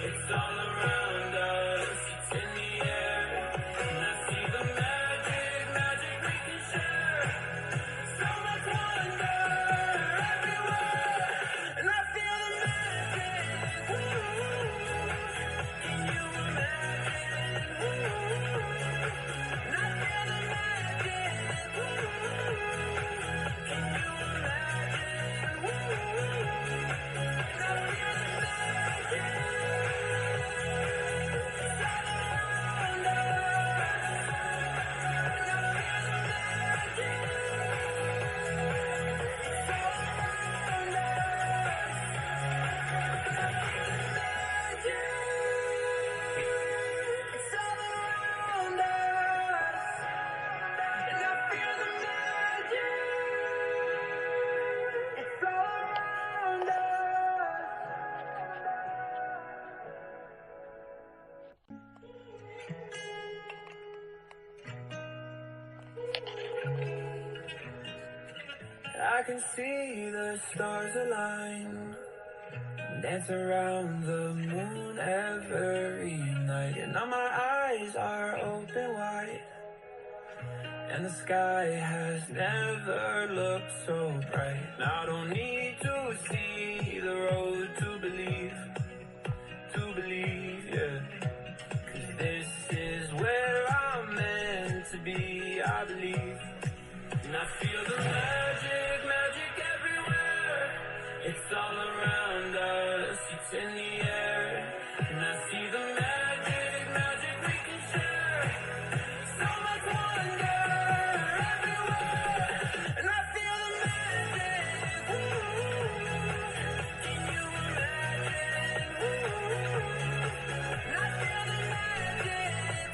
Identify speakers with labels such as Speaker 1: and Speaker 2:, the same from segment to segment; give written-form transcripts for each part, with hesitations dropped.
Speaker 1: It's all around us, it's in the air. And I see the magic we can share. So much wonder everywhere. And I feel the magic, can you imagine, and I feel the magic, can you I can see the stars align, dance around the moon every night. And now my eyes are open wide, and the sky has never looked so bright. I don't need to see the road to believe, yeah. 'Cause this is where I'm meant to be, I believe. And I feel the magic everywhere. It's all around us, it's in the air. And I see the magic we can share. So much wonder everywhere. And I feel the magic, can you imagine, and I feel the magic, can you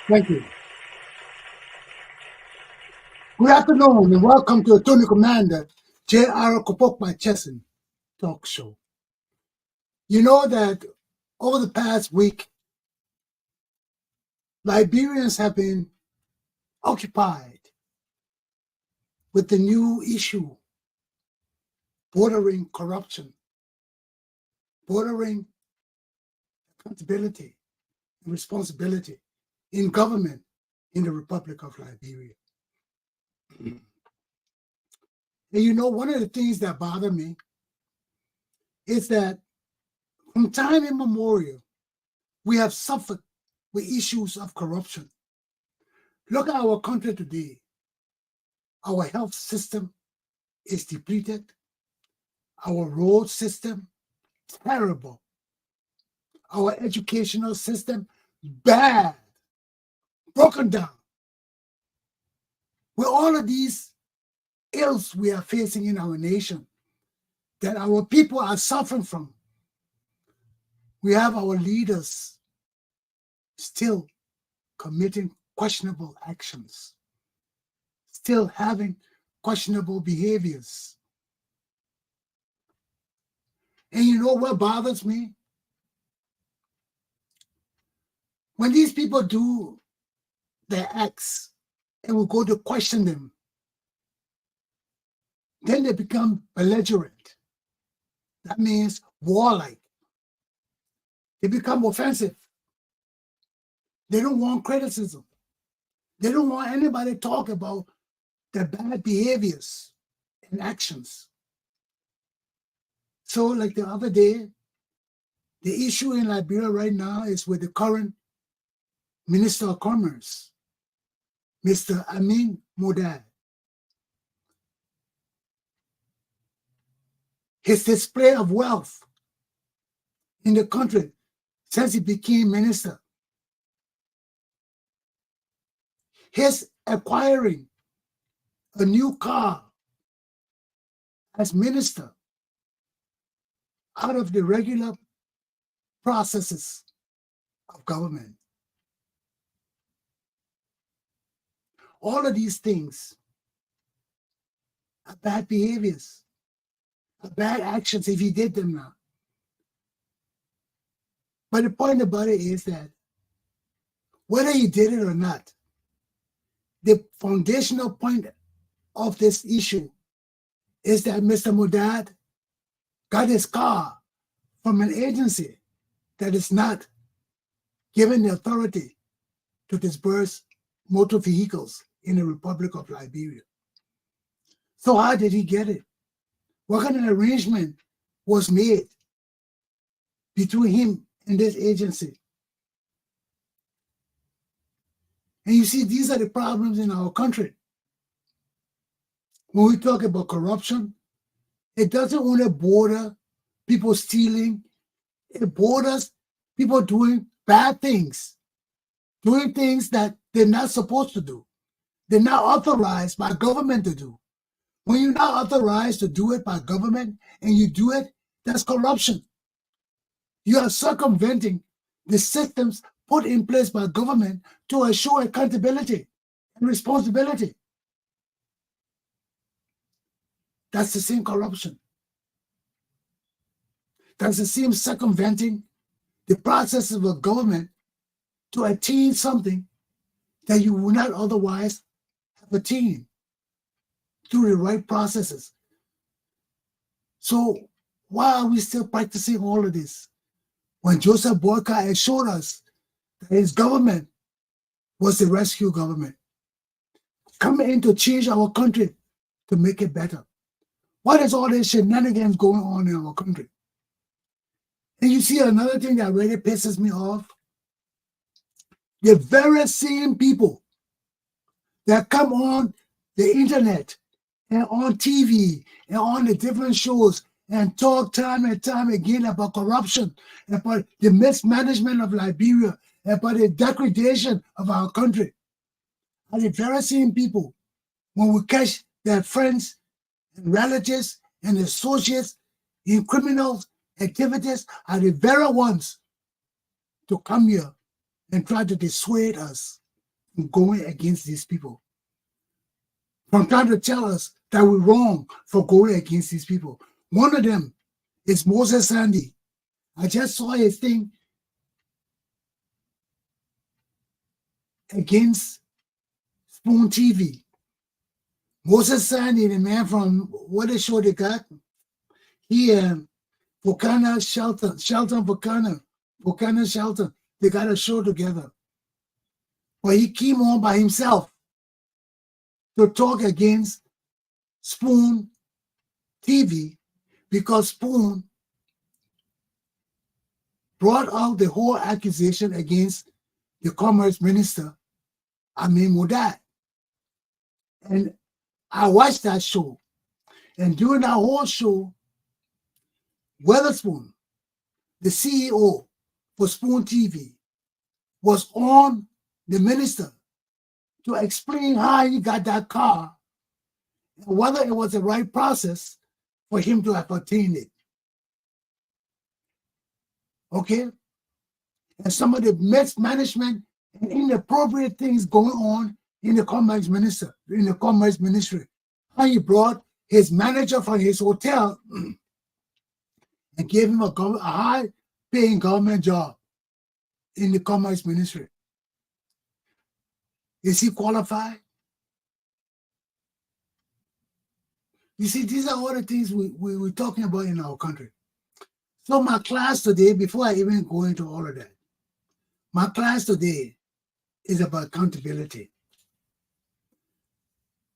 Speaker 2: Thank you. Good afternoon and welcome to Attorney Commander J.R. Glapohkpa Chesson talk show. You know that over the past week, Liberians have been occupied with the new issue bordering corruption, bordering accountability and responsibility in government in the Republic of Liberia. And you know, one of the things that bother me is that from time immemorial, we have suffered with issues of corruption. Look at our country today. Our health system is depleted. Our road system, terrible. Our educational system, bad, broken down. With all of these ills we are facing in our nation, that our people are suffering from, we have our leaders still committing questionable actions, still having questionable behaviors. And you know what bothers me? When these people do their acts and we go to question them, then they become belligerent. That means warlike. They become offensive. They don't want criticism. They don't want anybody to talk about their bad behaviors and actions. So like the other day, the issue in Liberia right now is with the current Minister of Commerce, Mr. Amin Modad. His display of wealth in the country since he became minister, his acquiring a new car as minister out of the regular processes of government. All of these things are bad behaviors, are bad actions if he did them now. But the point about it is that whether he did it or not, the foundational point of this issue is that Mr. Modad got his car from an agency that is not given the authority to disperse motor vehicles in the Republic of Liberia. So how did he get it? What kind of arrangement was made between him and this agency? And you see, these are the problems in our country. When we talk about corruption, it doesn't only border people stealing, it borders people doing bad things, doing things that they're not supposed to do. They're not authorized by government to do. When you're not authorized to do it by government and you do it, that's corruption. You are circumventing the systems put in place by government to assure accountability and responsibility. That's the same corruption. That's the same circumventing the process of a government to attain something that you would not otherwise have attained through the right processes. So why are we still practicing all of this when Joseph Boyka assured us that his government was the rescue government, coming in to change our country to make it better? What is all this shenanigans going on in our country? And you see another thing that really pisses me off? The very same people that come on the internet and on TV and on the different shows and talk time and time again about corruption, about the mismanagement of Liberia, about the degradation of our country, are the very same people, when we catch their friends and relatives and associates in criminal activities, are the very ones to come here and try to dissuade us from going against these people, from trying to tell us that we're wrong for going against these people. One of them is Moses Sandy. I just saw his thing against Spoon TV. Moses Sandy, the man from what they show they got, he and Volcano Shelton, Volcano Shelton, they got a show together. But he came on by himself to talk against Spoon TV because Spoon brought out the whole accusation against the Commerce Minister, Amin Modad. And I watched that show. And during that whole show, Weatherspoon, the CEO for Spoon TV, was on the minister to explain how he got that car and whether it was the right process for him to have obtained it. Okay? And some of the mismanagement and inappropriate things going on in the commerce ministry. How he brought his manager from his hotel and gave him a high-paying government job in the commerce ministry. Is he qualified? You see, these are all the things we're talking about in our country. So my class today, before I even go into all of that, my class today is about accountability.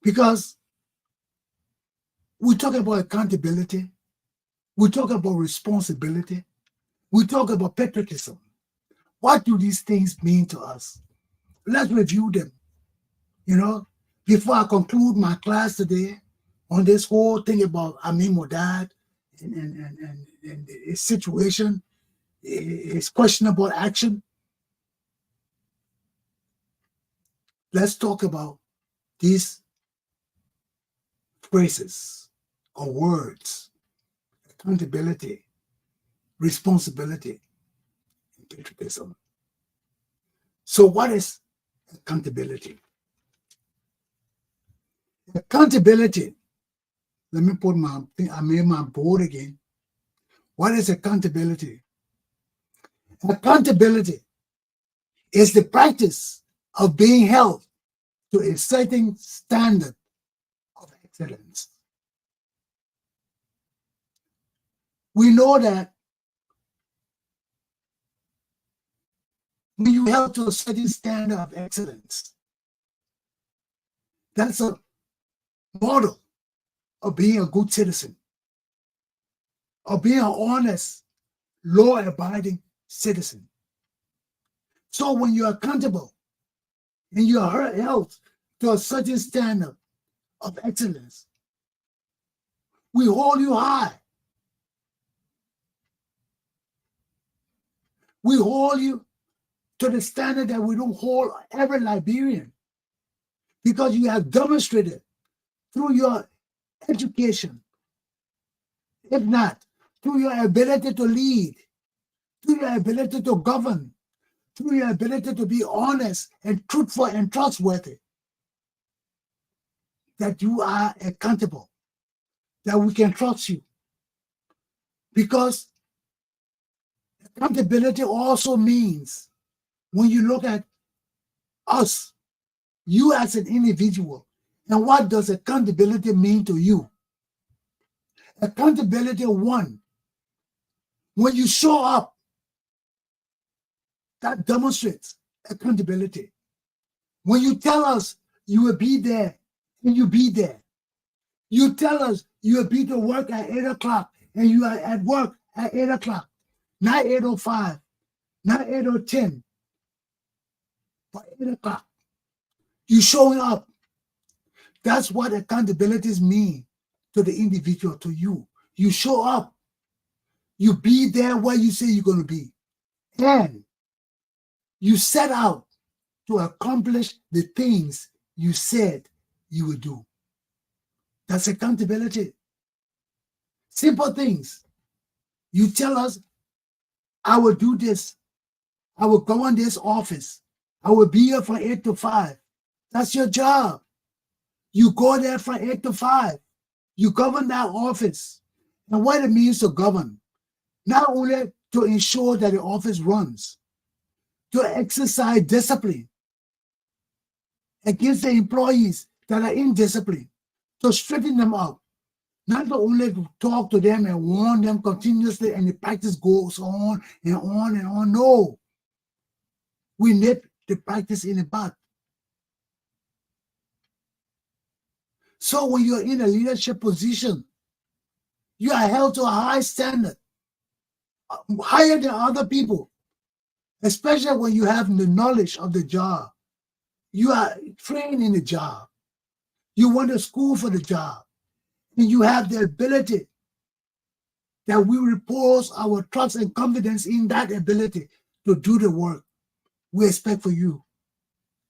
Speaker 2: Because we talk about accountability, we talk about responsibility, we talk about patriotism. What do these things mean to us? Let's review them. You know, before I conclude my class today on this whole thing about Amin Modad and his situation, his questionable action, let's talk about these phrases or words: accountability, responsibility, and patriotism. So what is accountability? Accountability, let me put I made my board again. What is accountability? Accountability is the practice of being held to a certain standard of excellence. We know that when you held to a certain standard of excellence, that's a model of being a good citizen, of being an honest, law-abiding citizen. So when you're accountable and you are held to a certain standard of excellence, we hold you high. We hold you to the standard that we don't hold every Liberian, because you have demonstrated through your education, if not, through your ability to lead, through your ability to govern, through your ability to be honest and truthful and trustworthy, that you are accountable, that we can trust you. Because accountability also means, when you look at us, you as an individual, and what does accountability mean to you? Accountability, one, when you show up, that demonstrates accountability. When you tell us you will be there, and you be there. You tell us you will be to work at 8 o'clock, and you are at work at 8 o'clock, not 8:05, not 8:10, but 8 o'clock. You showing up. That's what accountabilities mean to the individual, to you. You show up. You be there where you say you're going to be. And you set out to accomplish the things you said you would do. That's accountability. Simple things. You tell us, I will do this. I will go in this office. I will be here from 8 to 5. That's your job. You go there from 8 to 5. You govern that office. And what it means to govern, not only to ensure that the office runs, to exercise discipline against the employees that are indisciplined, to straighten them up, not to only to talk to them and warn them continuously and the practice goes on and on and on. No, we nip the practice in the bud. So when you're in a leadership position, you are held to a high standard, higher than other people, especially when you have the knowledge of the job. You are trained in the job. You went to school for the job. And you have the ability that we repose our trust and confidence in that ability to do the work. We expect for you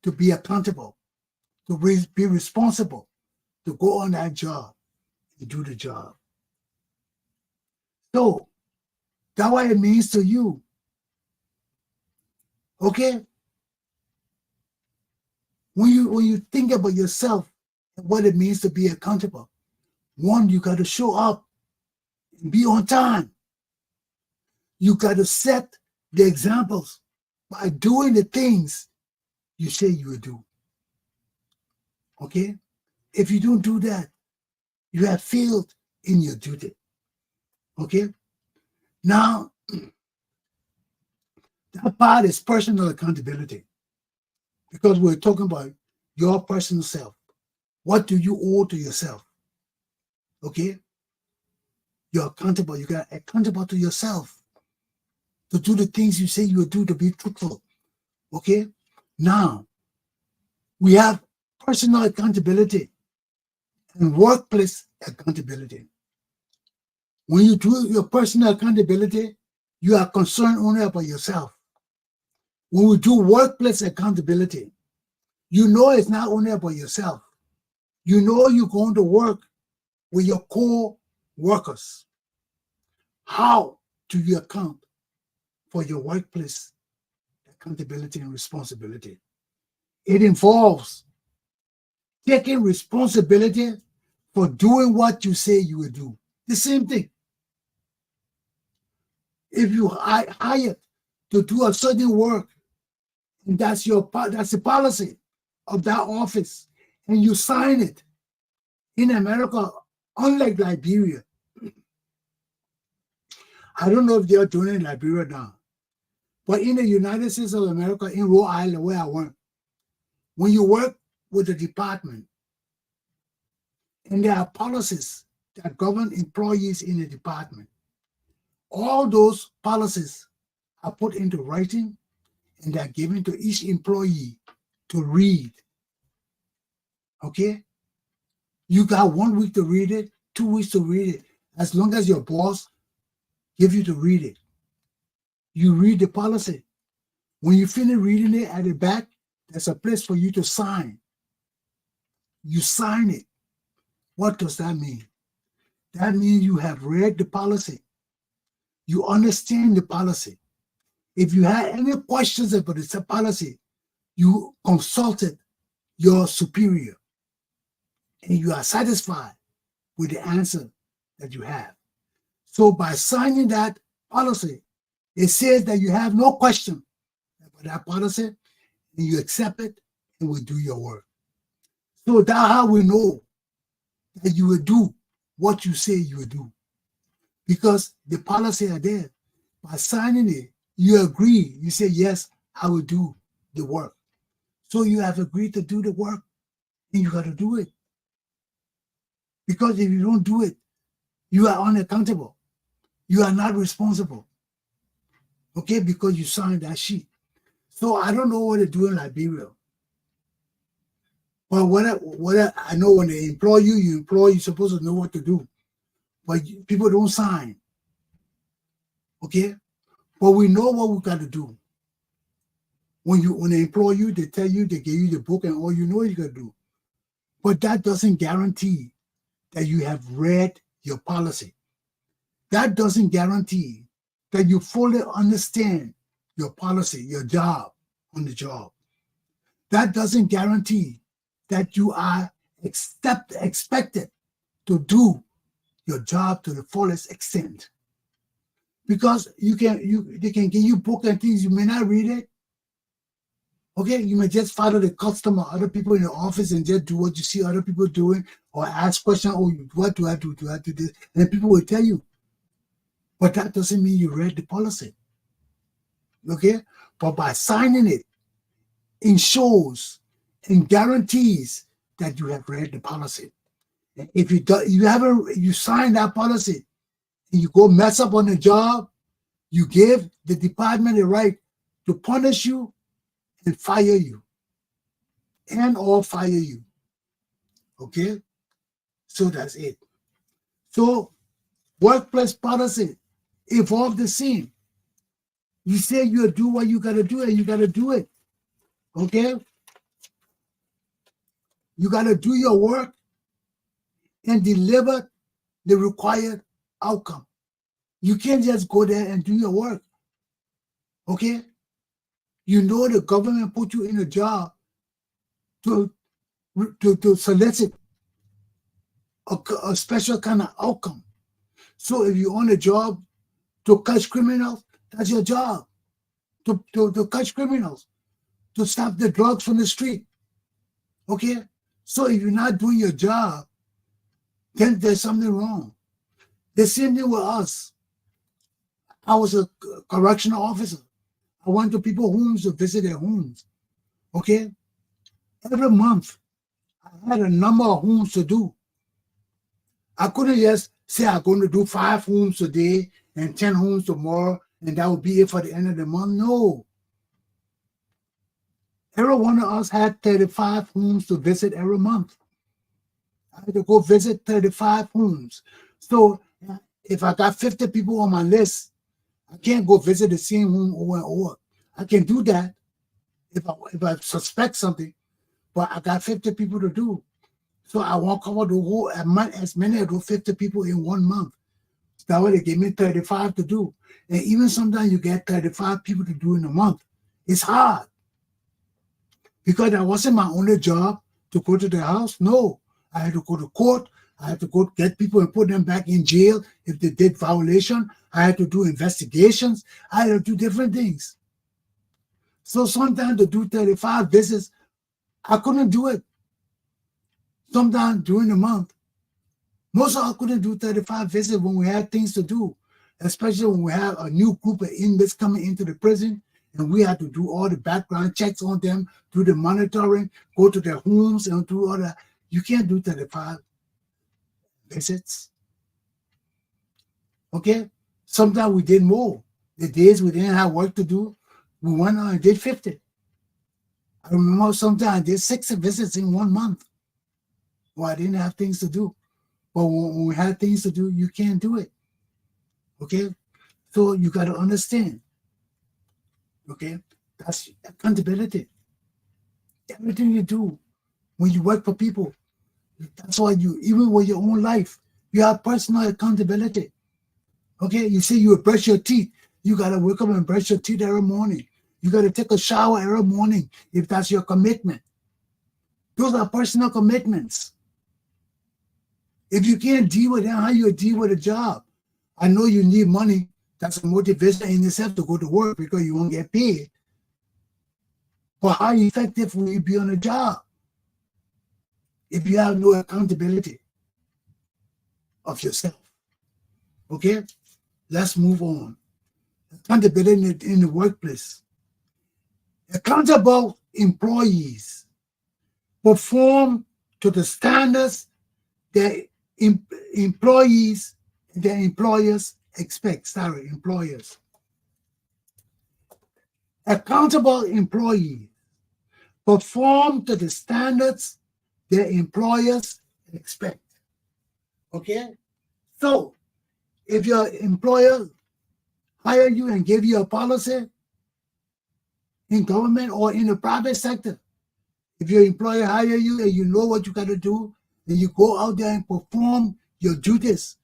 Speaker 2: to be accountable, to be responsible, to go on that job and do the job. So that's what it means to you. Okay? When you think about yourself and what it means to be accountable, one, you got to show up and be on time. You got to set the examples by doing the things you say you will do. Okay? If you don't do that, you have failed in your duty. Okay? Now, that part is personal accountability, because we're talking about your personal self. What do you owe to yourself? Okay? You're accountable. You got accountable to yourself to do the things you say you will do, to be truthful. Okay? Now, we have personal accountability and workplace accountability. When you do your personal accountability, you are concerned only about yourself. When we do workplace accountability, you know it's not only about yourself. You know you're going to work with your co-workers. How do you account for your workplace accountability and responsibility? It involves taking responsibility for doing what you say you will do. The same thing. If you hired to do a certain work, and that's the policy of that office, and you sign it. In America, unlike Liberia, I don't know if they are doing it in Liberia now, but in the United States of America, in Rhode Island, where I work, when you work with the department, and there are policies that govern employees in the department, all those policies are put into writing and they're given to each employee to read. Okay? You got 1 week to read it, 2 weeks to read it, as long as your boss gives you to read it. You read the policy. When you finish reading it, at the back, there's a place for you to sign. You sign it. What does that mean? That means you have read the policy. You understand the policy. If you had any questions about the policy, you consulted your superior and you are satisfied with the answer that you have. So by signing that policy, it says that you have no question about that policy and you accept it and will do your work. So that's how we know that you will do what you say you will do, because the policy are there. By signing it, you agree. You say, yes, I will do the work. So you have agreed to do the work and you got to do it. Because if you don't do it, you are unaccountable. You are not responsible. Okay, because you signed that sheet. So I don't know what they do in Liberia. But what I know, when they employ you, you're supposed to know what to do. But people don't sign. Okay? But we know what we got to do. When they employ you, they tell you, they give you the book and all you know you got to do. But that doesn't guarantee that you have read your policy. That doesn't guarantee that you fully understand your policy, your job on the job. That doesn't guarantee that you are expected to do your job to the fullest extent. Because they can give you book and things, you may not read it. Okay, you may just follow the custom of other people in the office and just do what you see other people doing, or ask questions, oh, what do I do? Do I do this? And people will tell you. But that doesn't mean you read the policy. Okay? But by signing it, it shows and guarantees that you have read the policy. And if you sign that policy and you go mess up on the job, you give the department the right to punish you and fire you, or fire you. Okay? So that's it. So Workplace policy evolve the same. You say you'll do what you got to do, and you got to do it. Okay? You got to do your work and deliver the required outcome. You can't just go there and do your work. Okay? You know the government put you in a job to solicit a special kind of outcome. So if you're on a job to catch criminals, that's your job. To catch criminals, to stop the drugs from the street. Okay? So if you're not doing your job, then there's something wrong. The same thing with us. I was a correctional officer. I went to people's homes to visit their homes. Okay? Every month, I had a number of homes to do. I couldn't just say I'm going to do 5 homes today and 10 homes tomorrow, and that would be it for the end of the month. No. Every one of us had 35 homes to visit every month. I had to go visit 35 homes. So if I got 50 people on my list, I can't go visit the same home over and over. I can do that if I suspect something, but I got 50 people to do. So I won't cover the whole as many of those 50 people in 1 month. That way they give me 35 to do. And even sometimes you get 35 people to do in a month. It's hard. Because that wasn't my only job to go to their house. No. I had to go to court. I had to go get people and put them back in jail if they did violation. I had to do investigations. I had to do different things. So sometimes to do 35 visits, I couldn't do it. Sometimes during the month, most of us couldn't do 35 visits when we had things to do, especially when we have a new group of inmates coming into the prison, and we had to do all the background checks on them, do the monitoring, go to their homes and do all that. You can't do 35 visits. Okay? Sometimes we did more. The days we didn't have work to do, we went on and did 50. I remember sometimes I did 60 visits in 1 month. Well, I didn't have things to do. But when we had things to do, you can't do it. Okay? So you got to understand. Okay? That's accountability. Everything you do when you work for people, that's why even with your own life, you have personal accountability. Okay? You say you will brush your teeth. You got to wake up and brush your teeth every morning. You got to take a shower every morning if that's your commitment. Those are personal commitments. If you can't deal with them, how you deal with a job? I know you need money. That's a motivation in itself to go to work because you won't get paid. But how effective will you be on a job if you have no accountability of yourself? Okay? Let's move on. Accountability in the workplace. Accountable employees perform to the standards that employees, their employers expect. Employers. Accountable employees perform to the standards their employers expect. Okay? So, if your employer hire you and give you a policy in government or in the private sector, if your employer hire you and you know what you got to do, and you go out there and perform your duties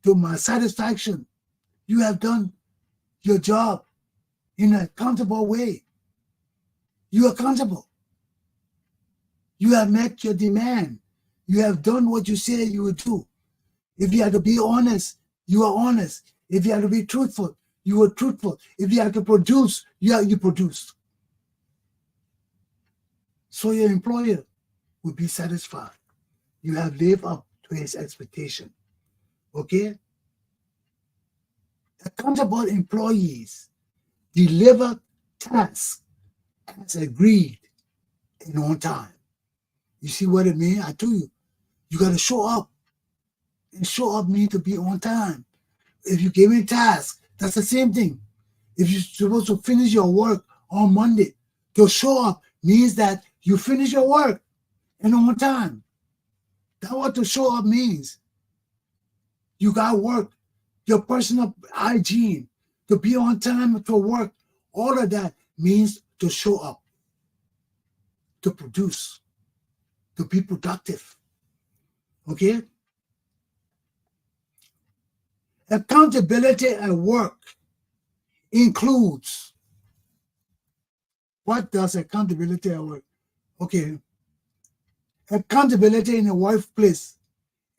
Speaker 2: to my satisfaction, you have done your job in an accountable way. You are accountable. You have met your demand. You have done what you said you would do. If you have to be honest, you are honest. If you have to be truthful, you are truthful. If you have to produce, you produce. So your employer will be satisfied. You have lived up to his expectation. Okay? Accountable employees deliver tasks as agreed and on time. You see what it means? I told you, you got to show up. And show up means to be on time. If you give me a task, that's the same thing. If you're supposed to finish your work on Monday, to show up means that you finish your work and on time. That's what to show up means. You got work your personal hygiene, to be on time for work. All of that means to show up, to produce, to be productive. Okay? Accountability at work includes, what does accountability at work? Okay. Accountability in the workplace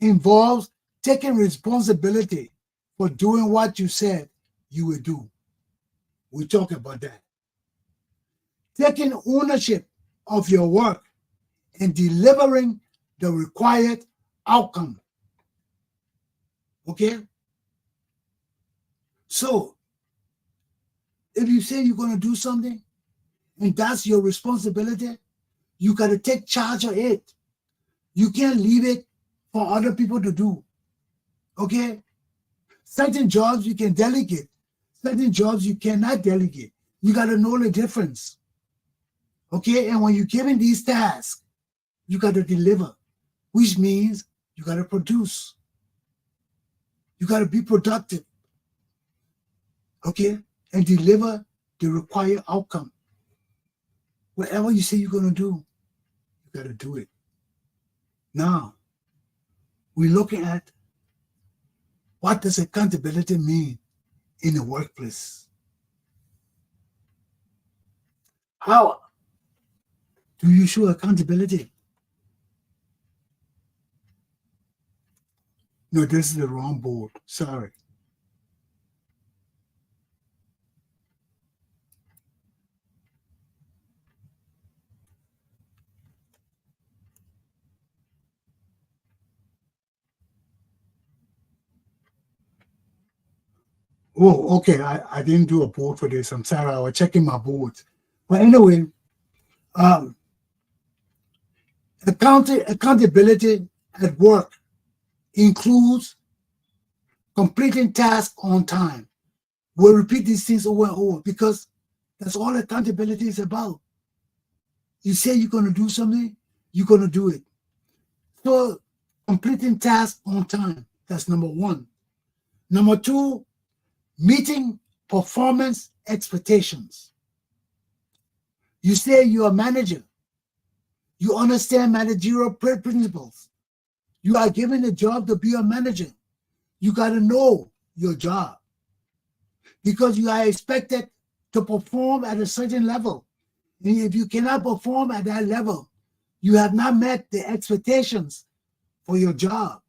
Speaker 2: involves taking responsibility for doing what you said you would do. We talk about that. Taking ownership of your work and delivering the required outcome. Okay? So, if you say you're going to do something and that's your responsibility, you got to take charge of it. You can't leave it for other people to do. Okay? Certain jobs you can delegate. Certain jobs you cannot delegate. You got to know the difference. Okay? And when you're given these tasks, you got to deliver, which means you got to produce. You got to be productive. Okay? And deliver the required outcome. Whatever you say you're going to do, you got to do it. Now, we're looking at what does accountability mean in the workplace? How do you show accountability? No, this is the wrong board. Sorry. Oh, okay. I didn't do a board for this. I'm sorry. I was checking my boards. But anyway, accountability at work includes completing tasks on time. We'll repeat these things over and over because that's all accountability is about. You say you're going to do something, you're going to do it. So completing tasks on time, that's number one. Number two, meeting performance expectations. You say you're a manager. You understand managerial principles. You are given a job to be a manager. You got to know your job because you are expected to perform at a certain level. And if you cannot perform at that level, you have not met the expectations for your job,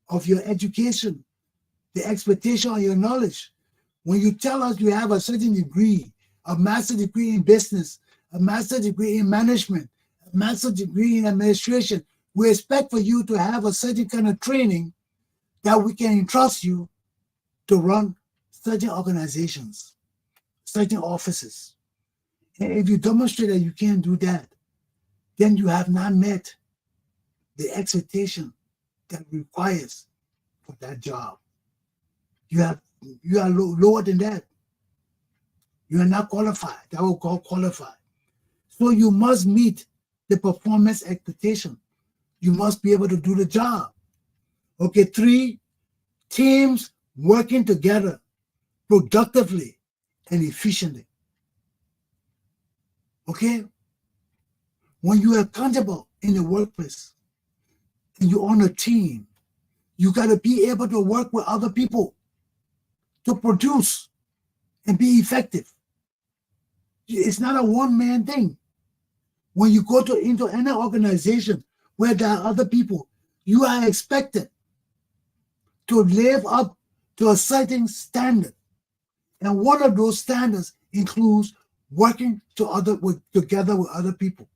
Speaker 2: of your education, the expectation of your knowledge. When you tell us you have a certain degree, a master's degree in business, a master's degree in management, a master's degree in administration, we expect for you to have a certain kind of training that we can entrust you to run certain organizations, certain offices. And if you demonstrate that you can't do that, then you have not met the expectation that requires for that job. You are lower than that. You are not qualified. That will call qualified. So you must meet the performance expectation. You must be able to do the job. Okay, 3, teams working together productively and efficiently. Okay? When you are accountable in the workplace and you're on a team, you got to be able to work with other people to produce and be effective. It's not a one-man thing. When you go into any organization where there are other people, you are expected to live up to a certain standard. And one of those standards includes working together with other people.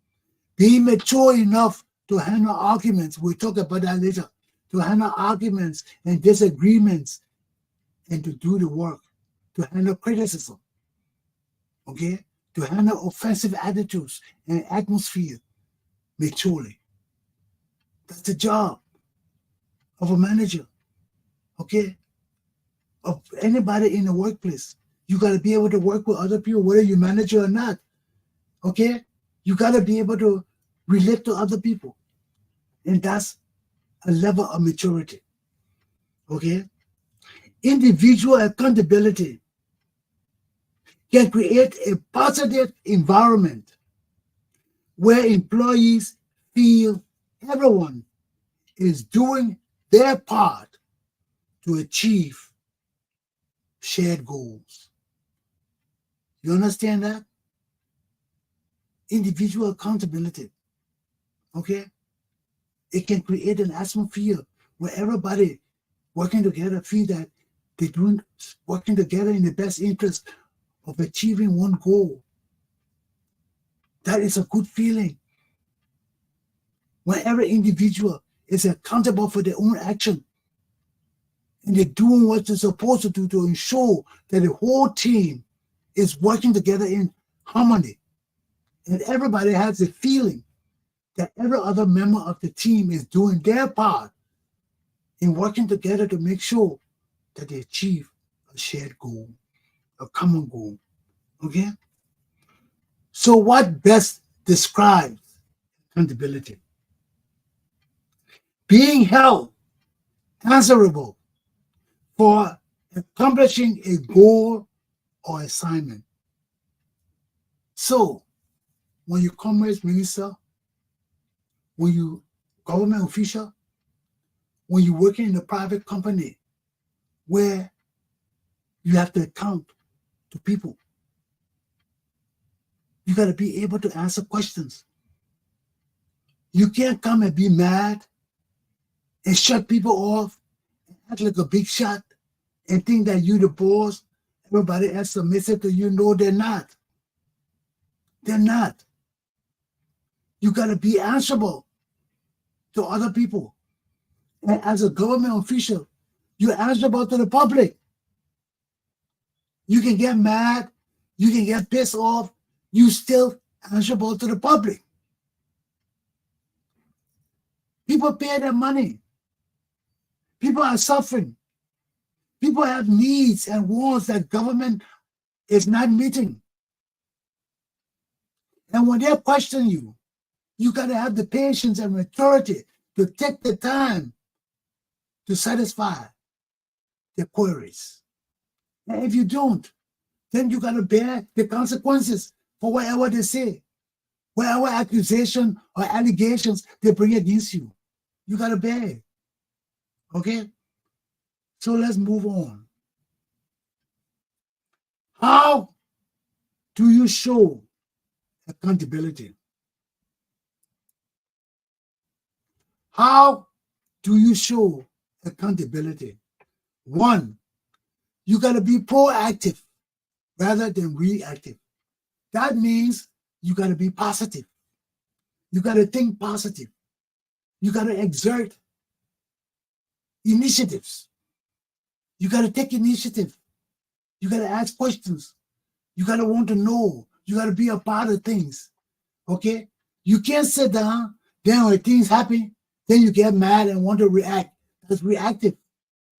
Speaker 2: Being mature enough to handle arguments. We'll talk about that later. To handle arguments and disagreements and to do the work. To handle criticism. Okay? To handle offensive attitudes and atmosphere maturely. That's the job of a manager. Okay? Of anybody in the workplace. You got to be able to work with other people, whether you manager or not. Okay? You got to be able to relate to other people. And that's a level of maturity. Okay? Individual accountability can create a positive environment where employees feel everyone is doing their part to achieve shared goals. You understand that? Individual accountability, okay? It can create an atmosphere where everybody working together feel that they're working together in the best interest of achieving one goal. That is a good feeling. When every individual is accountable for their own action and they're doing what they're supposed to do to ensure that the whole team is working together in harmony. And everybody has the feeling that every other member of the team is doing their part in working together to make sure that they achieve a shared goal, a common goal. Okay? So what best describes accountability? Being held answerable for accomplishing a goal or assignment. So when you commerce minister, when you government official, when you're working in a private company where you have to account to people, you got to be able to answer questions. You can't come and be mad and shut people off and act like a big shot and think that you the boss, everybody else submissive to you. No, they're not. They're not. You got to be answerable to other people. And as a government official, you're answerable to the public. You can get mad, you can get pissed off, you still answerable to the public. People pay their money. People are suffering. People have needs and wants that government is not meeting. And when they question you, you got to have the patience and maturity to take the time to satisfy their queries. And if you don't, then you got to bear the consequences for whatever they say, whatever accusation or allegations they bring against you. You got to bear it. Okay? So let's move on. How do you show accountability? How do you show accountability? One, you got to be proactive rather than reactive. That means you got to be positive. You got to think positive. You got to exert initiatives. You got to take initiative. You got to ask questions. You got to want to know. You got to be a part of things. Okay? You can't sit down, then when things happen, then you get mad and want to react. That's reactive.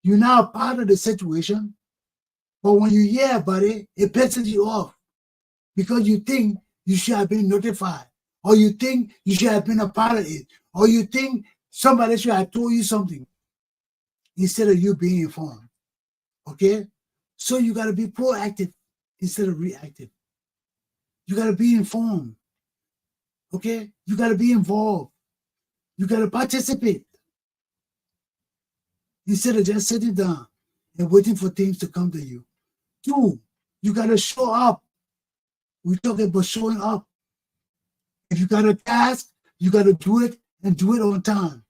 Speaker 2: You're now a part of the situation, but when you hear about it, it pisses you off because you think you should have been notified, or you think you should have been a part of it, or you think somebody should have told you something instead of you being informed. Okay? So you got to be proactive instead of reactive. You got to be informed. Okay? You got to be involved. You got to participate instead of just sitting down and waiting for things to come to you. Two, you got to show up. We're talking about showing up. If you got a task, you got to do it and do it on time.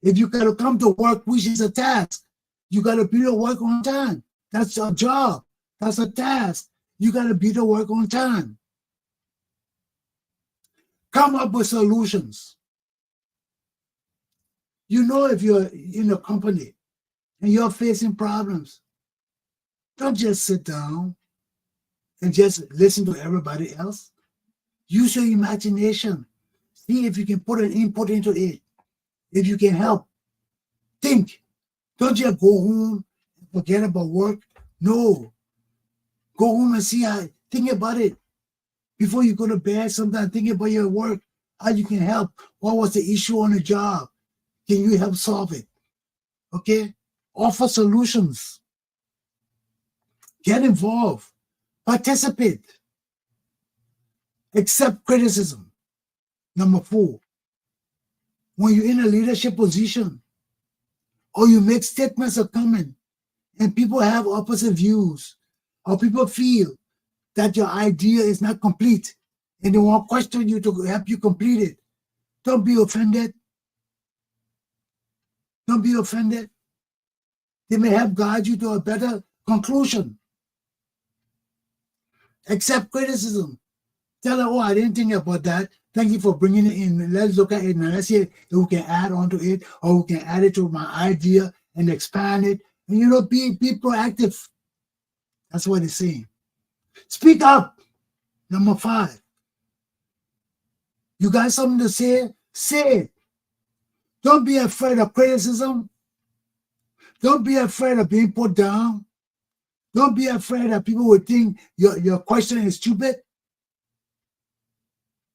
Speaker 2: If you got to come to work, which is a task, you got to be to work on time. That's a job. That's a task. You got to be to work on time. Come up with solutions. You know, if you're in a company and you're facing problems, don't just sit down and just listen to everybody else. Use your imagination. See if you can put an input into it. If you can help. Think. Don't just go home and forget about work. No. Go home and see how, think about it. Before you go to bed, sometimes think about your work, how you can help. What was the issue on the job? Can you help solve it? Okay? Offer solutions. Get involved. Participate. Accept criticism. Number 4, when you're in a leadership position or you make statements or comment and people have opposite views or people feel that your idea is not complete and they want to question you to help you complete it, don't be offended. Don't be offended. They may help guide you to a better conclusion. Accept criticism. Tell her, oh, I didn't think about that. Thank you for bringing it in. Let's look at it and let's see if we can add on to it or we can add it to my idea and expand it. And, be proactive. That's what it's saying. Speak up. Number 5. You got something to say? Say it. Don't be afraid of criticism. Don't be afraid of being put down. Don't be afraid that people will think your question is stupid.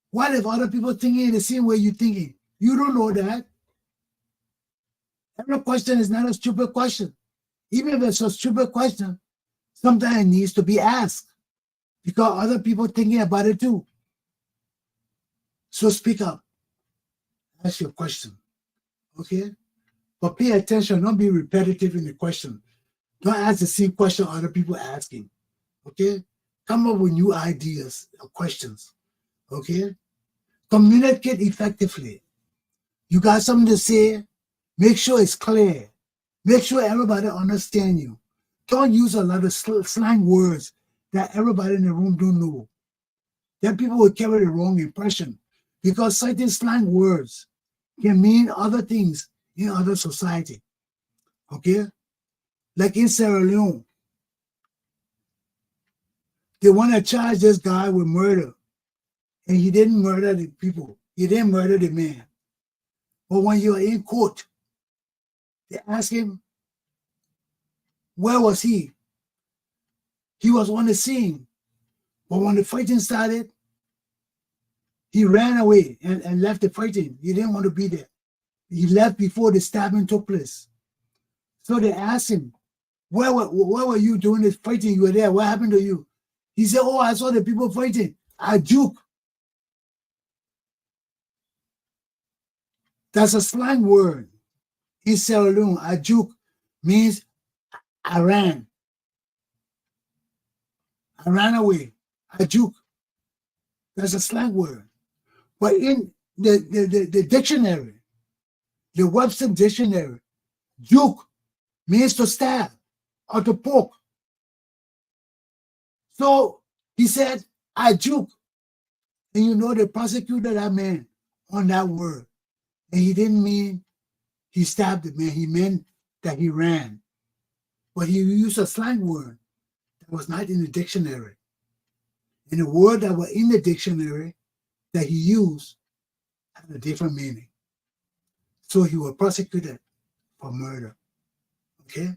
Speaker 2: What if other people thinking the same way you're thinking? You don't know that. Every question is not a stupid question. Even if it's a stupid question, sometimes it needs to be asked because other people thinking about it too. So speak up. Ask your question. Okay? But pay attention. Don't be repetitive in the question. Don't ask the same question other people asking. Okay? Come up with new ideas or questions. Okay? Communicate effectively. You got something to say? Make sure it's clear. Make sure everybody understands you. Don't use a lot of slang words that everybody in the room don't know. Then people will carry the wrong impression because certain slang words can mean other things in other society. Okay? Like in Sierra Leone, they want to charge this guy with murder. And he didn't murder the people. He didn't murder the man. But when you're in court, they ask him, where was he? He was on the scene. But when the fighting started, he ran away and left the fighting. He didn't want to be there. He left before the stabbing took place. So they asked him, where were you doing this fighting? You were there. What happened to you? He said, oh, I saw the people fighting. I juke. That's a slang word. In Sierra Leone, I juke means I ran. I ran away. I juke. That's a slang word. But in the dictionary, the Webster dictionary, juke means to stab or to poke. So he said, I juke. And they prosecuted that man on that word. And he didn't mean he stabbed the man. He meant that he ran. But he used a slang word that was not in the dictionary. And the word that was in the dictionary that he used had a different meaning. So he was prosecuted for murder. Okay?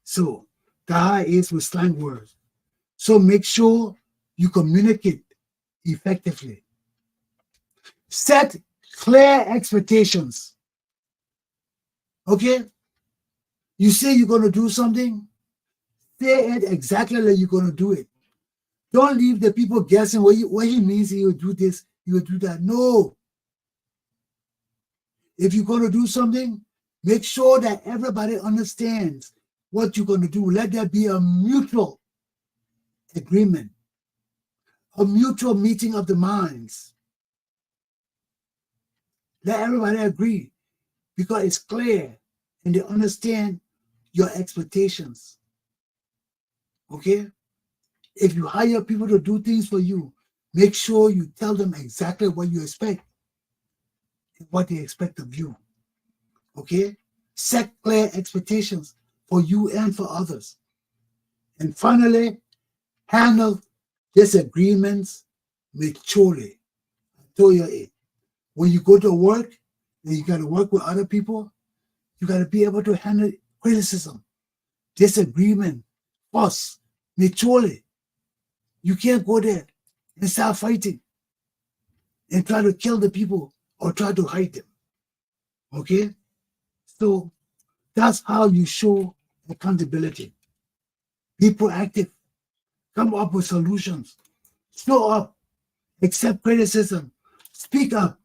Speaker 2: So that is with slang words. So make sure you communicate effectively. Set clear expectations. Okay? You say you're going to do something, say it exactly like you're going to do it. Don't leave the people guessing what he means he will do this, he will do that. No. If you're going to do something, make sure that everybody understands what you're going to do. Let there be a mutual agreement, a mutual meeting of the minds. Let everybody agree because it's clear and they understand your expectations. Okay? If you hire people to do things for you, make sure you tell them exactly what you expect and what they expect of you. Okay? Set clear expectations for you and for others. And finally, handle disagreements maturely. I told you it. When you go to work and you got to work with other people, you got to be able to handle criticism, disagreement, fuss maturely. You can't go there and start fighting and try to kill the people or try to hide them. Okay? So that's how you show accountability. Be proactive. Come up with solutions. Show up. Accept criticism. Speak up.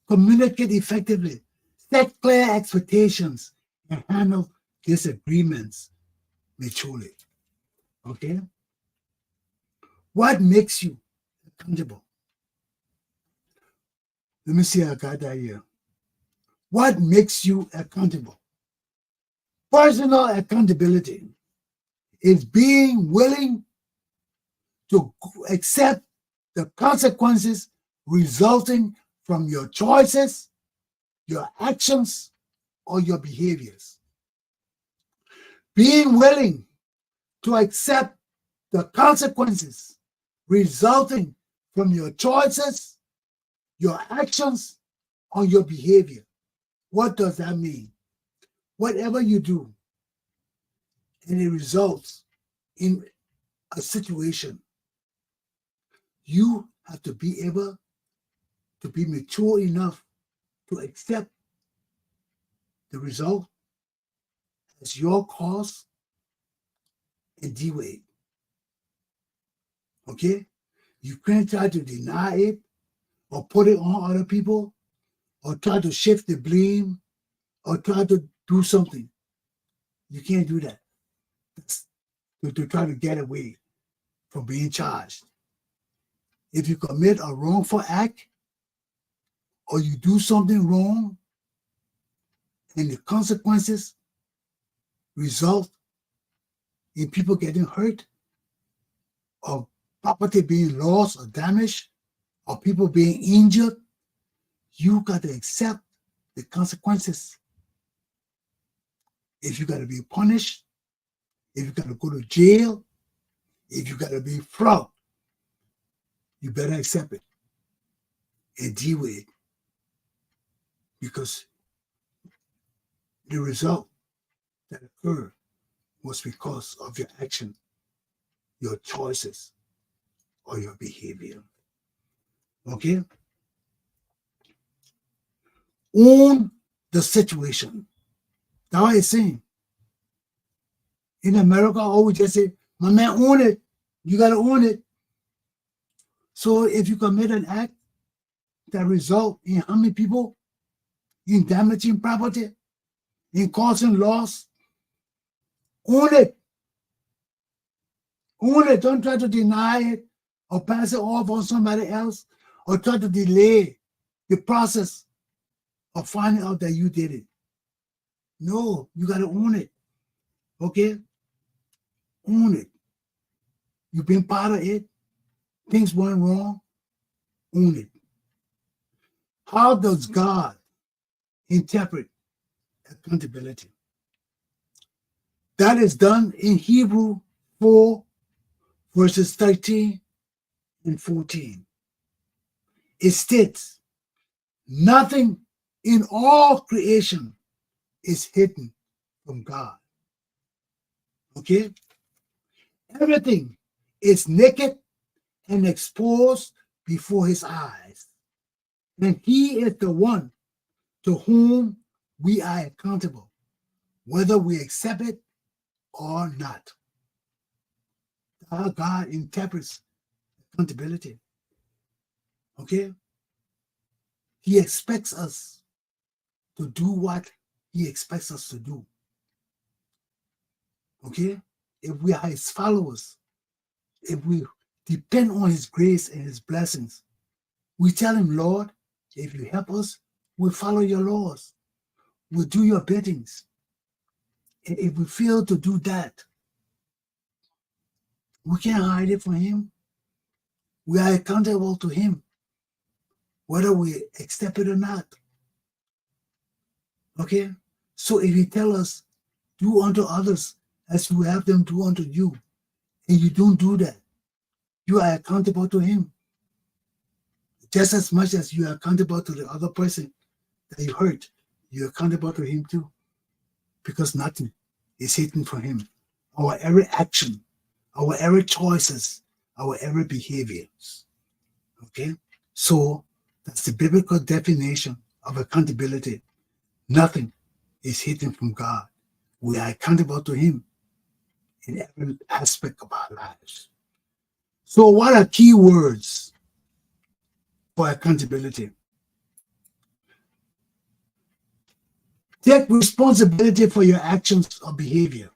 Speaker 2: Communicate effectively. Set clear expectations and handle disagreements maturely. Okay? What makes you accountable? Let me see, I got that here. What makes you accountable? Personal accountability is being willing to accept the consequences resulting from your choices, your actions, or your behaviors. Being willing to accept the consequences resulting from your choices, your actions, or your behavior. What does that mean? Whatever you do, and it results in a situation, you have to be able to be mature enough to accept the result as your cause and deal with it. Okay? You can't try to deny it or put it on other people or try to shift the blame or try to do something. You can't do that. That's to try to get away from being charged. If you commit a wrongful act or you do something wrong and the consequences result in people getting hurt or property being lost or damaged or people being injured, you got to accept the consequences. If you got to be punished, if you got to go to jail, if you got to be flogged, you better accept it and deal with it. Because the result that occurred was because of your action, your choices, or your behavior. Okay? Own the situation. That's what it's saying. In America, I always just say, my man, own it. You got to own it. So if you commit an act that result in harming people, in damaging property, in causing loss, own it. Own it. Don't try to deny it or pass it off on somebody else or try to delay the process of finding out that you did it. No, you got to own it. Okay? Own it. You've been part of it. Things went wrong. Own it. How does God interpret accountability? That is done in Hebrew 4, verses 13 and 14. It states, nothing in all creation is hidden from God. Okay? Everything is naked and exposed before his eyes. And he is the one to whom we are accountable, whether we accept it or not. How God interprets accountability. Okay? He expects us to do what he expects us to do. Okay? If we are his followers, if we depend on his grace and his blessings, we tell him, Lord, if you help us, we'll follow your laws. We'll do your biddings. And if we fail to do that, we can't hide it from him. We are accountable to him, whether we accept it or not. Okay? So if he tells us, do unto others as you have them do unto you, and you don't do that, you are accountable to him. Just as much as you are accountable to the other person that you hurt, you're accountable to him too. Because nothing is hidden from him. Our every action, our every choices, our every behaviors. Okay? So that's the biblical definition of accountability. Nothing is hidden from God. We are accountable to him in every aspect of our lives. So what are key words for accountability? Take responsibility for your actions or behavior.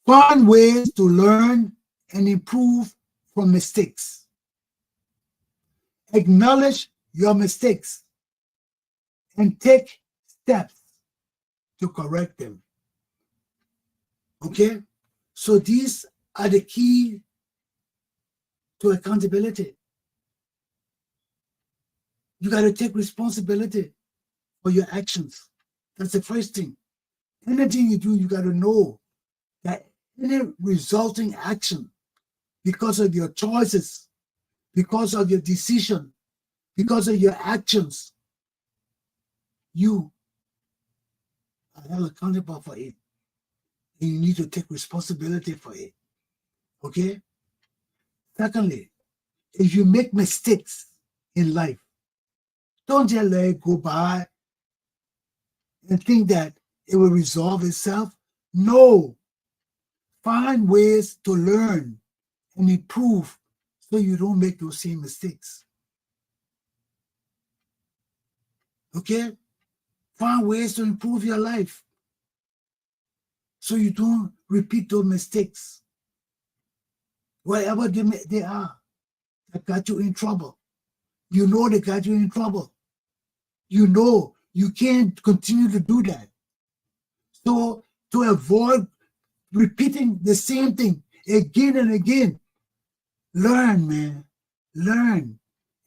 Speaker 2: Find ways to learn and improve from mistakes. Acknowledge your mistakes and take steps to correct them. Okay? So these are the key to accountability. You got to take responsibility for your actions. That's the first thing. Anything you do, you got to know that any resulting action, because of your choices, because of your decision, because of your actions, you are held accountable for it. And you need to take responsibility for it. Okay? Secondly, if you make mistakes in life, don't just let it go by and think that it will resolve itself. No. Find ways to learn and improve so you don't make those same mistakes. Okay? Find ways to improve your life so you don't repeat those mistakes. Whatever they are that got you in trouble. You know they got you in trouble. You know you can't continue to do that. So to avoid repeating the same thing again and again, learn, man. Learn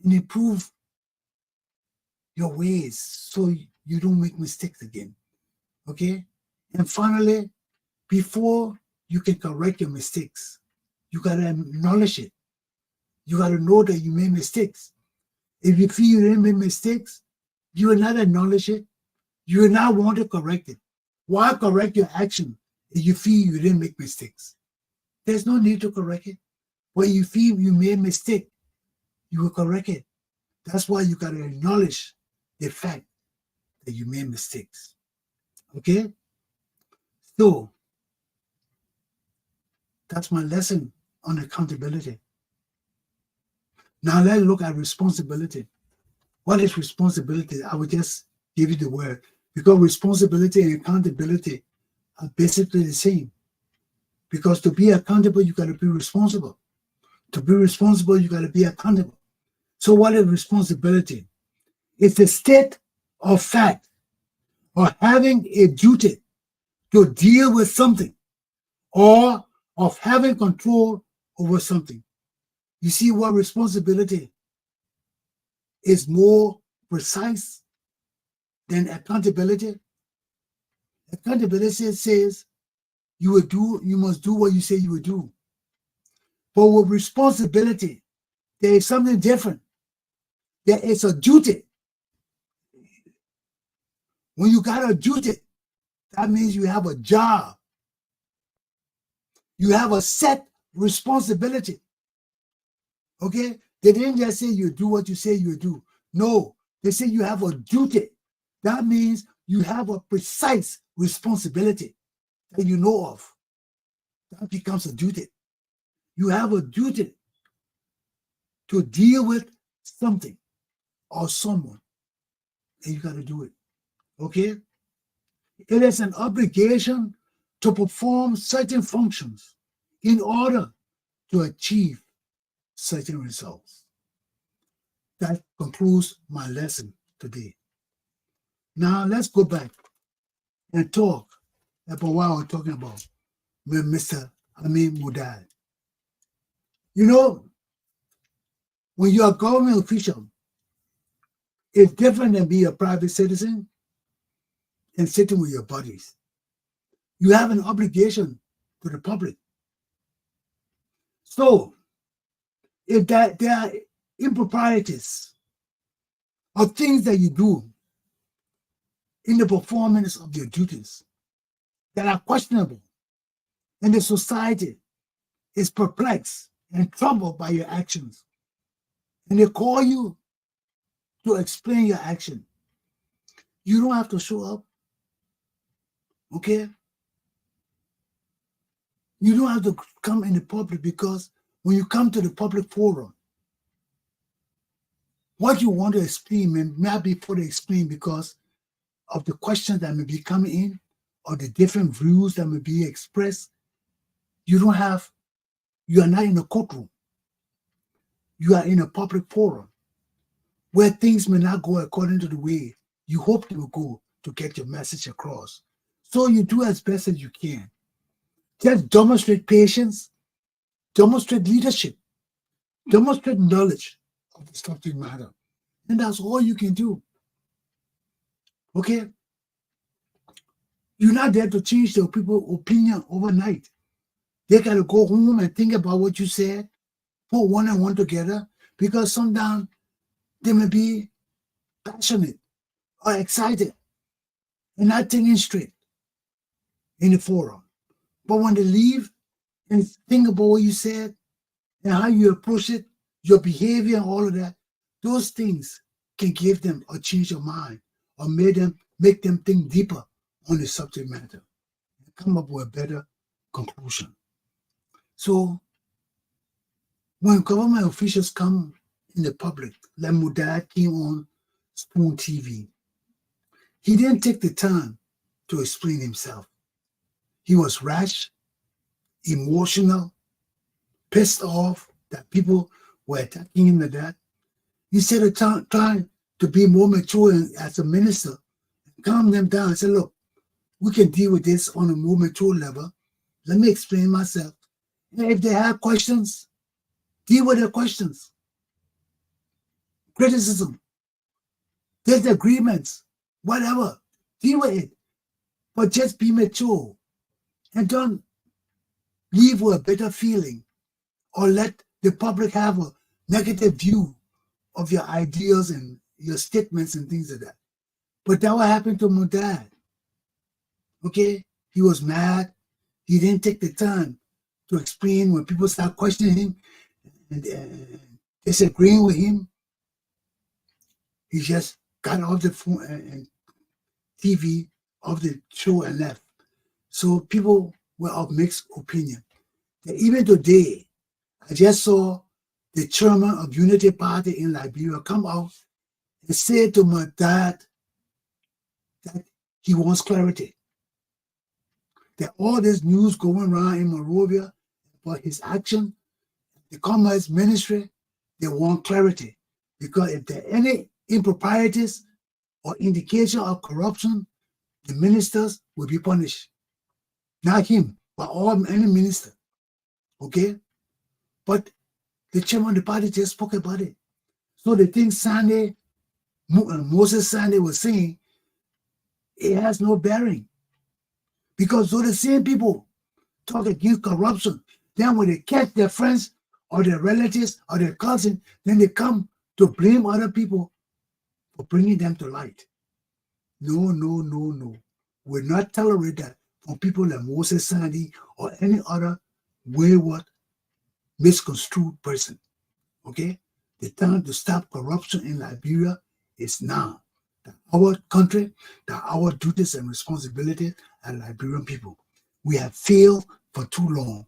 Speaker 2: and improve your ways so you don't make mistakes again. Okay? And finally, before you can correct your mistakes, you got to acknowledge it. You got to know that you made mistakes. If you feel you didn't make mistakes, you will not acknowledge it. You will not want to correct it. Why correct your action if you feel you didn't make mistakes? There's no need to correct it. When you feel you made a mistake, you will correct it. That's why you got to acknowledge the fact that you made mistakes. Okay? So, that's my lesson on accountability. Now let's look at responsibility. What is responsibility? I will just give you the word, because responsibility and accountability are basically the same. Because to be accountable, you got to be responsible. To be responsible, you got to be accountable. So what is responsibility? It's a state of fact or having a duty to deal with something or of having control over something. You see what responsibility is more precise than accountability? Accountability says you must do what you say you will do. But with responsibility, there is something different. There is a duty. When you got a duty, that means you have a job. You have a set responsibility. Okay? They didn't just say you do what you say you do. No, they say you have a duty. That means you have a precise responsibility that you know of. That becomes a duty. You have a duty to deal with something or someone, and you got to do it. Okay? It is an obligation to perform certain functions in order to achieve certain results. That concludes my lesson today. Now let's go back and talk about what I was talking about with Mr. Amin Mudal. You know, when you're a government official, it's different than being a private citizen and sitting with your buddies. You have an obligation to the public. So, if there are improprieties or things that you do in the performance of your duties that are questionable, and the society is perplexed and troubled by your actions, and they call you to explain your action, you don't have to show up. Okay? You don't have to come in the public, because when you come to the public forum, what you want to explain may not be fully explained because of the questions that may be coming in or the different views that may be expressed. You are not in a courtroom. You are in a public forum where things may not go according to the way you hope they will go to get your message across. So you do as best as you can. Just demonstrate patience, demonstrate leadership, demonstrate knowledge of the subject matter. And that's all you can do. Okay? You're not there to change the people's opinion overnight. They got to go home and think about what you said, put one and one together, because sometimes they may be passionate or excited and not thinking straight in the forum. But when they leave and think about what you said and how you approach it, your behavior and all of that, those things can give them a change of mind or make them think deeper on the subject matter and come up with a better conclusion. So when government officials come in the public, like Mudad came on Spoon TV, he didn't take the time to explain himself. He was rash, emotional, pissed off that people were attacking him like that. Instead of trying to be more mature as a minister, calm them down and say, look, we can deal with this on a more mature level. Let me explain myself. And if they have questions, deal with their questions. Criticism, disagreements, whatever, deal with it. But just be mature and don't leave with a bitter feeling or let the public have a negative view of your ideas and your statements and things like that. But that what happened to my dad. Okay? He was mad. He didn't take the time to explain when people start questioning him and disagreeing with him. He just got off the phone and TV of the show and left. So people were of mixed opinion. And even today, I just saw the chairman of Unity Party in Liberia come out and say to my dad that he wants clarity. That all this news going around in Monrovia about his action, the Commerce Ministry, they want clarity. Because if there are any improprieties or indication of corruption, the ministers will be punished. Not him, but any minister. Okay? But the chairman of the party just spoke about it. So the thing Moses Sunday was saying, it has no bearing. Because those are the same people talk against corruption. Then when they catch their friends or their relatives or their cousin, then they come to blame other people for bringing them to light. No, no, no, no. We'll not tolerate that from people like Moses Sandy or any other wayward, misconstrued person. Okay? The time to stop corruption in Liberia is now. That our country, that our duties and responsibilities as Liberian people. We have failed for too long.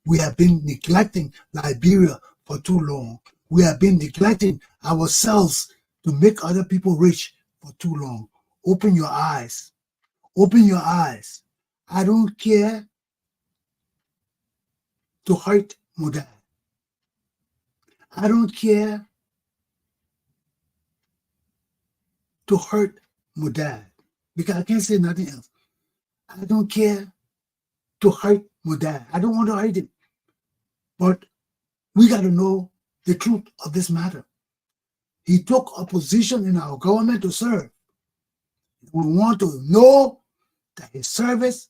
Speaker 2: We have been neglecting Liberia for too long. We have been neglecting ourselves to make other people rich for too long. Open your eyes. Open your eyes. I don't care to hurt Mudad. I don't care to hurt Mudad because I can't say nothing else. I don't care to hurt Mudad. I don't want to hurt him. But we got to know the truth of this matter. He took a position in our government to serve. We want to know that his service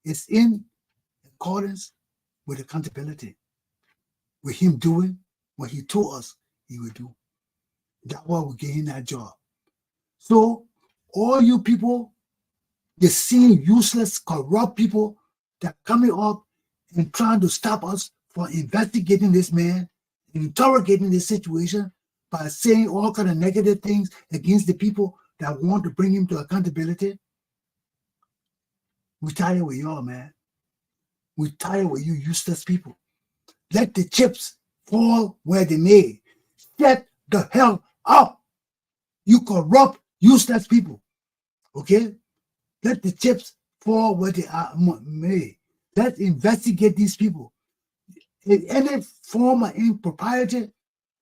Speaker 2: is in accordance with accountability, with him doing what he told us he would do. That's why we gave him that job. So all you people, the same useless, corrupt people that are coming up and trying to stop us from investigating this man, interrogating this situation by saying all kind of negative things against the people that want to bring him to accountability. We tired with y'all, man. We're tired of you useless people. Let the chips fall where they may. Get the hell up. You corrupt, useless people. Okay? Let the chips fall where they may. Let's investigate these people. In any form of impropriety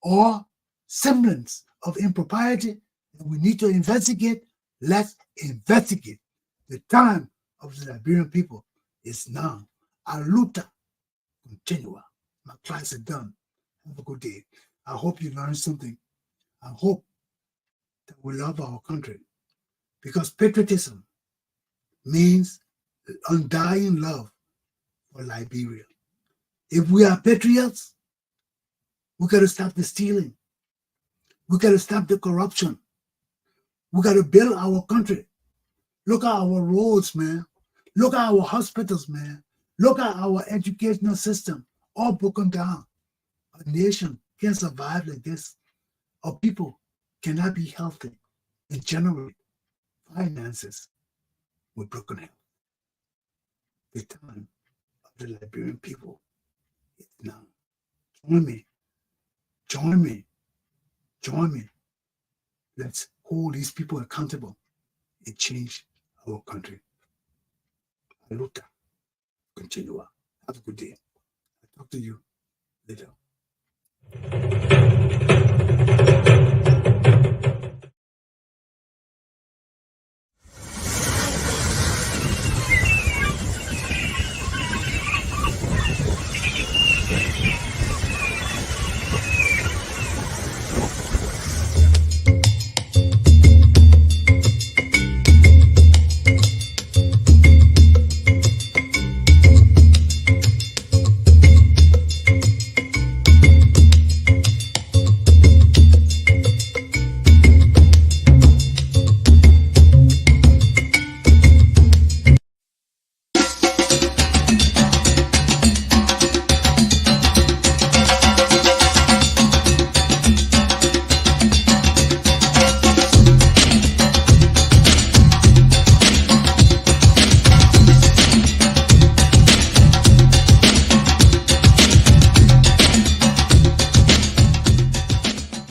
Speaker 2: or semblance of impropriety that we need to investigate, let's investigate. The time of the Liberian people is now. Our luta continua. My class is done. Have a good day. I hope you learned something. I hope that we love our country, because patriotism means undying love for Liberia. If we are patriots, we got to stop the stealing. We got to stop the corruption. We got to build our country. Look at our roads, man. Look at our hospitals, man. Look at our educational system, all broken down. A nation can't survive like this. Our people cannot be healthy and generate finances with broken health. The time of the Liberian people is now. Join me. Join me. Join me. Let's hold these people accountable and change our country. Luta continua. Have a good day. I'll talk to you later.